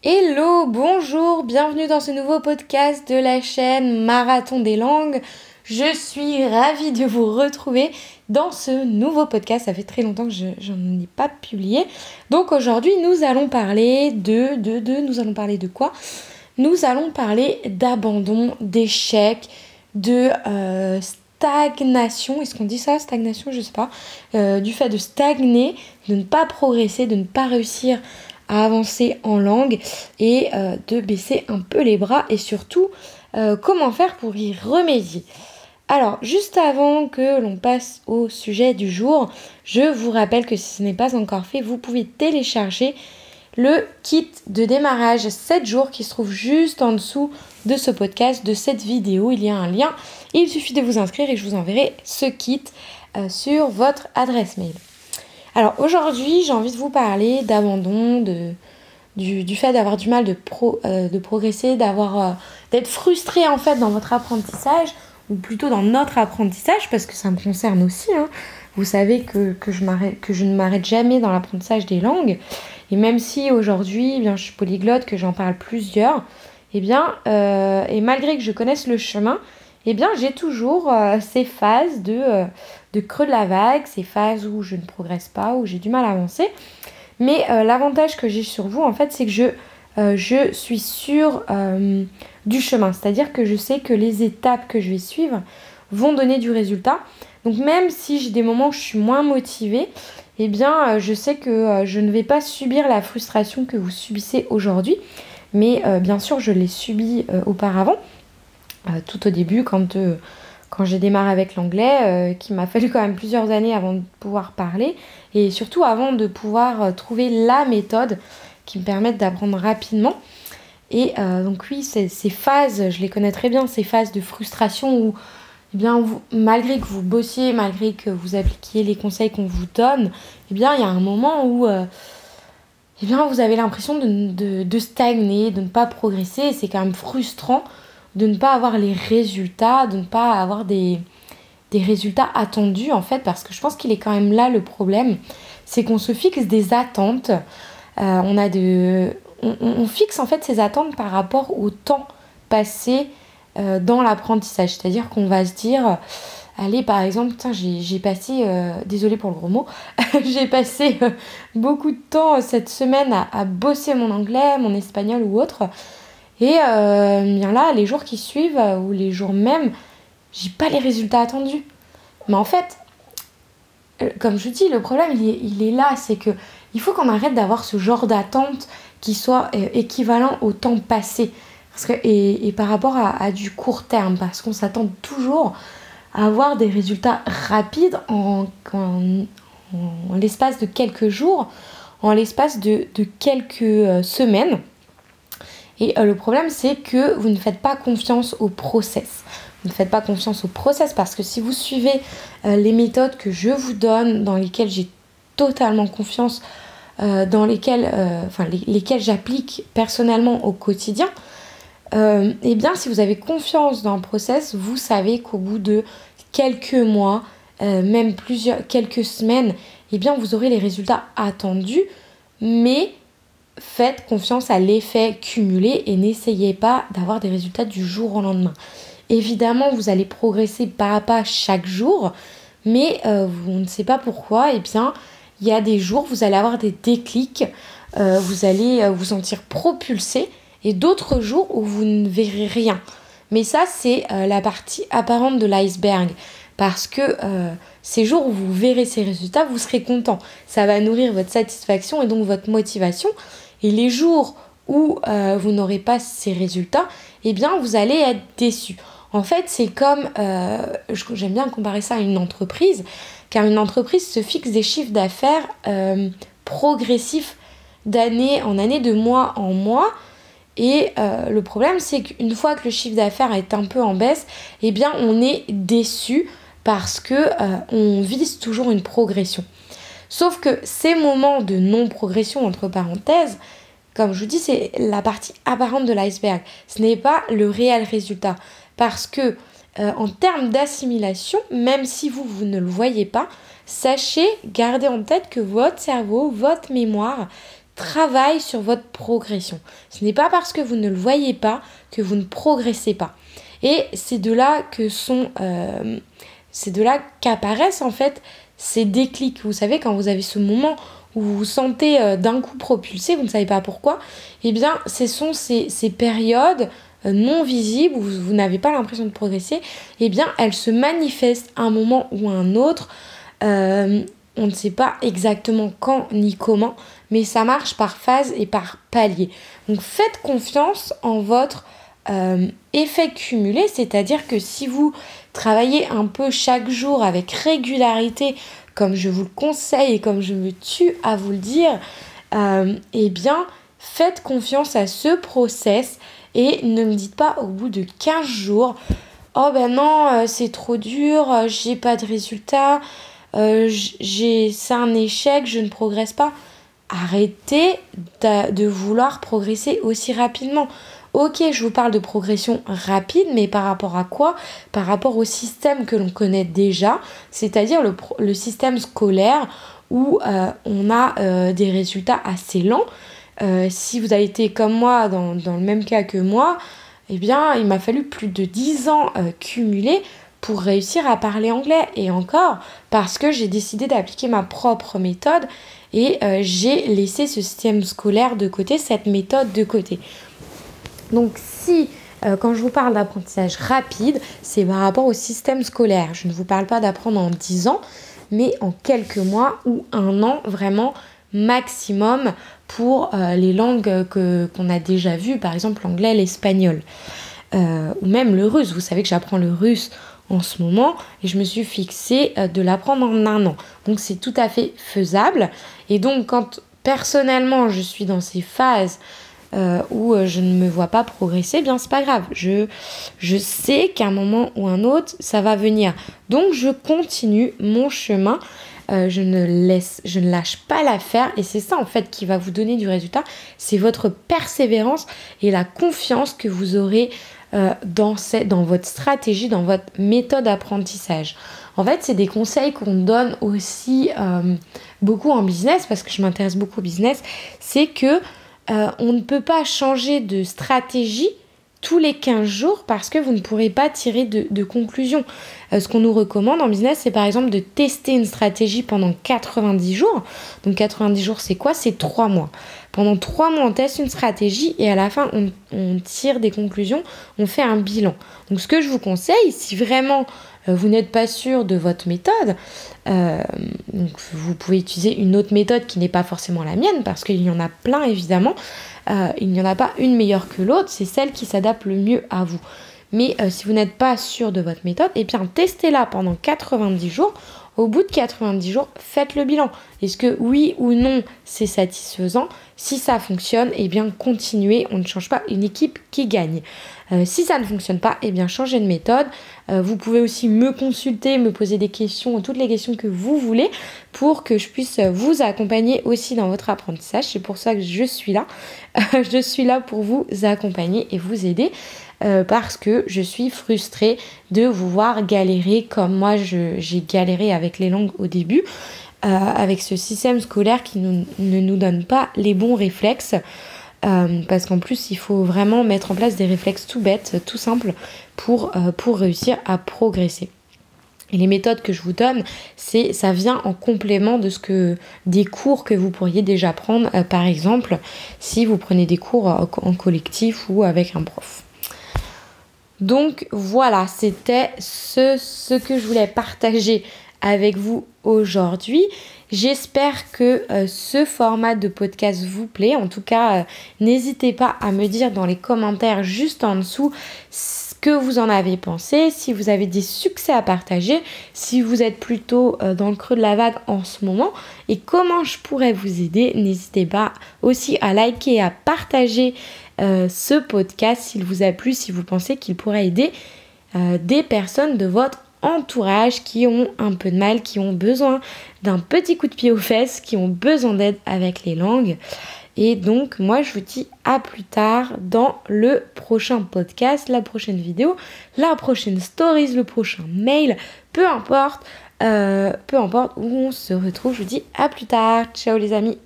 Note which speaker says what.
Speaker 1: Hello, bonjour, bienvenue dans ce nouveau podcast de la chaîne Marathon des langues. Je suis ravie de vous retrouver dans ce nouveau podcast. Ça fait très longtemps que j'en ai pas publié. Donc aujourd'hui, nous allons parler nous allons parler de quoi? Nous allons parler d'abandon, d'échec, de stagnation. Est-ce qu'on dit ça, stagnation? Je sais pas. Du fait de stagner, de ne pas progresser, de ne pas réussir à avancer en langue et de baisser un peu les bras et surtout comment faire pour y remédier. Alors, juste avant que l'on passe au sujet du jour, je vous rappelle que si ce n'est pas encore fait, vous pouvez télécharger le kit de démarrage 7 jours qui se trouve juste en dessous de ce podcast, de cette vidéo. Il y a un lien, il suffit de vous inscrire et je vous enverrai ce kit sur votre adresse mail. Alors aujourd'hui, j'ai envie de vous parler d'abandon, du fait d'avoir du mal de progresser, d'être frustré en fait dans votre apprentissage, ou plutôt dans notre apprentissage, parce que ça me concerne aussi. Vous savez que je ne m'arrête jamais dans l'apprentissage des langues. Et même si aujourd'hui, je suis polyglotte, que j'en parle plusieurs, et malgré que je connaisse le chemin, j'ai toujours ces phases de creux de la vague, ces phases où je ne progresse pas, où j'ai du mal à avancer. Mais l'avantage que j'ai sur vous, en fait, c'est que je suis sûre du chemin. C'est-à-dire que je sais que les étapes que je vais suivre vont donner du résultat. Donc même si j'ai des moments où je suis moins motivée, je sais que je ne vais pas subir la frustration que vous subissez aujourd'hui. Mais bien sûr, je l'ai subie auparavant. Tout au début quand j'ai démarré avec l'anglais, qu'il m'a fallu quand même plusieurs années avant de pouvoir parler et surtout avant de pouvoir trouver la méthode qui me permette d'apprendre rapidement. Et donc oui, ces phases, je les connais très bien, ces phases de frustration où malgré que vous bossiez, malgré que vous appliquiez les conseils qu'on vous donne, il y a un moment où vous avez l'impression de stagner, de ne pas progresser et c'est quand même frustrant de ne pas avoir les résultats, de ne pas avoir des résultats attendus en fait, parce que je pense qu'il est quand même là le problème, c'est qu'on se fixe des attentes, on fixe en fait ces attentes par rapport au temps passé dans l'apprentissage, c'est-à-dire qu'on va se dire, allez par exemple, j'ai passé, désolée pour le gros mot, j'ai passé beaucoup de temps cette semaine à bosser mon anglais, mon espagnol ou autre. Et là, les jours qui suivent, ou les jours même, j'ai pas les résultats attendus. Mais en fait, comme je dis, le problème, il est là. C'est que il faut qu'on arrête d'avoir ce genre d'attente qui soit équivalent au temps passé. Et par rapport à du court terme. Parce qu'on s'attend toujours à avoir des résultats rapides en l'espace de quelques jours, en l'espace de quelques semaines. Et le problème, c'est que vous ne faites pas confiance au process. Vous ne faites pas confiance au process parce que si vous suivez les méthodes que je vous donne, dans lesquelles j'ai totalement confiance, dans lesquelles j'applique personnellement au quotidien, si vous avez confiance dans le process, vous savez qu'au bout de quelques mois, même quelques semaines, vous aurez les résultats attendus, mais faites confiance à l'effet cumulé et n'essayez pas d'avoir des résultats du jour au lendemain. Évidemment, vous allez progresser pas à pas chaque jour, mais vous ne savez pas pourquoi. Il y a des jours, vous allez avoir des déclics, vous allez vous sentir propulsé, et d'autres jours où vous ne verrez rien. Mais ça, c'est la partie apparente de l'iceberg. Parce que ces jours où vous verrez ces résultats, vous serez content. Ça va nourrir votre satisfaction et donc votre motivation. Et les jours où vous n'aurez pas ces résultats, vous allez être déçu. En fait, c'est comme, j'aime bien comparer ça à une entreprise, car une entreprise se fixe des chiffres d'affaires progressifs d'année en année, de mois en mois. Et le problème, c'est qu'une fois que le chiffre d'affaires est un peu en baisse, on est déçu parce que on vise toujours une progression. Sauf que ces moments de non-progression, entre parenthèses, comme je vous dis, c'est la partie apparente de l'iceberg. Ce n'est pas le réel résultat. Parce que en termes d'assimilation, même si vous ne le voyez pas, sachez, gardez en tête que votre cerveau, votre mémoire travaille sur votre progression. Ce n'est pas parce que vous ne le voyez pas que vous ne progressez pas. Et c'est de là qu'apparaissent en fait ces déclics. Vous savez, quand vous avez ce moment où vous vous sentez d'un coup propulsé, vous ne savez pas pourquoi, eh bien, ce sont ces périodes non visibles où vous n'avez pas l'impression de progresser, eh bien, elles se manifestent à un moment ou à un autre. On ne sait pas exactement quand ni comment, mais ça marche par phase et par palier. Donc, faites confiance en votre effet cumulé, c'est-à-dire que si vous travaillez un peu chaque jour avec régularité, comme je vous le conseille et comme je me tue à vous le dire, eh bien, faites confiance à ce process et ne me dites pas au bout de 15 jours « Oh ben non, c'est trop dur, j'ai pas de résultat, c'est un échec, je ne progresse pas. » Arrêtez de vouloir progresser aussi rapidement. Ok, je vous parle de progression rapide, mais par rapport à quoi? Par rapport au système que l'on connaît déjà, c'est-à-dire le système scolaire où on a des résultats assez lents. Si vous avez été comme moi dans le même cas que moi, eh bien, il m'a fallu plus de 10 ans cumulés pour réussir à parler anglais. Et encore, parce que j'ai décidé d'appliquer ma propre méthode et j'ai laissé ce système scolaire de côté, cette méthode de côté. Donc si, quand je vous parle d'apprentissage rapide, c'est par rapport au système scolaire. Je ne vous parle pas d'apprendre en 10 ans, mais en quelques mois ou un an vraiment maximum pour les langues qu'on a déjà vues, par exemple l'anglais, l'espagnol ou même le russe. Vous savez que j'apprends le russe en ce moment et je me suis fixée de l'apprendre en un an. Donc c'est tout à fait faisable. Et donc quand personnellement je suis dans ces phases où je ne me vois pas progresser, bien c'est pas grave. Je sais qu'à un moment ou un autre, ça va venir. Donc je continue mon chemin. Je ne lâche pas l'affaire et c'est ça en fait qui va vous donner du résultat. C'est votre persévérance et la confiance que vous aurez dans votre stratégie, dans votre méthode d'apprentissage. En fait, c'est des conseils qu'on donne aussi beaucoup en business parce que je m'intéresse beaucoup au business. C'est que on ne peut pas changer de stratégie tous les 15 jours parce que vous ne pourrez pas tirer de conclusion. Ce qu'on nous recommande en business, c'est par exemple de tester une stratégie pendant 90 jours. Donc 90 jours, c'est quoi? C'est 3 mois. Pendant 3 mois, on teste une stratégie et à la fin, on tire des conclusions, on fait un bilan. Donc ce que je vous conseille, si vraiment vous n'êtes pas sûr de votre méthode, donc vous pouvez utiliser une autre méthode qui n'est pas forcément la mienne parce qu'il y en a plein évidemment. Il n'y en a pas une meilleure que l'autre, c'est celle qui s'adapte le mieux à vous. Mais si vous n'êtes pas sûr de votre méthode, eh bien testez-la pendant 90 jours. Au bout de 90 jours, faites le bilan. Est-ce que oui ou non c'est satisfaisant? Si ça fonctionne, eh bien continuez. On ne change pas une équipe qui gagne. Si ça ne fonctionne pas, eh bien changez de méthode. Vous pouvez aussi me consulter, me poser des questions, toutes les questions que vous voulez pour que je puisse vous accompagner aussi dans votre apprentissage. C'est pour ça que je suis là. Je suis là pour vous accompagner et vous aider. Parce que je suis frustrée de vous voir galérer comme moi j'ai galéré avec les langues au début, avec ce système scolaire qui ne nous donne pas les bons réflexes, parce qu'en plus il faut vraiment mettre en place des réflexes tout bêtes, tout simples pour réussir à progresser. Et les méthodes que je vous donne, ça vient en complément des cours que vous pourriez déjà prendre, par exemple si vous prenez des cours en collectif ou avec un prof. Donc voilà, c'était ce que je voulais partager avec vous aujourd'hui. J'espère que ce format de podcast vous plaît. En tout cas, n'hésitez pas à me dire dans les commentaires juste en dessous ce que vous en avez pensé, si vous avez des succès à partager, si vous êtes plutôt dans le creux de la vague en ce moment et comment je pourrais vous aider. N'hésitez pas aussi à liker et à partager ce podcast s'il vous a plu, si vous pensez qu'il pourrait aider des personnes de votre entourage qui ont un peu de mal, qui ont besoin d'un petit coup de pied aux fesses, qui ont besoin d'aide avec les langues. Et donc moi je vous dis à plus tard dans le prochain podcast, la prochaine vidéo, la prochaine stories, le prochain mail, peu importe où on se retrouve. Je vous dis à plus tard. Ciao les amis.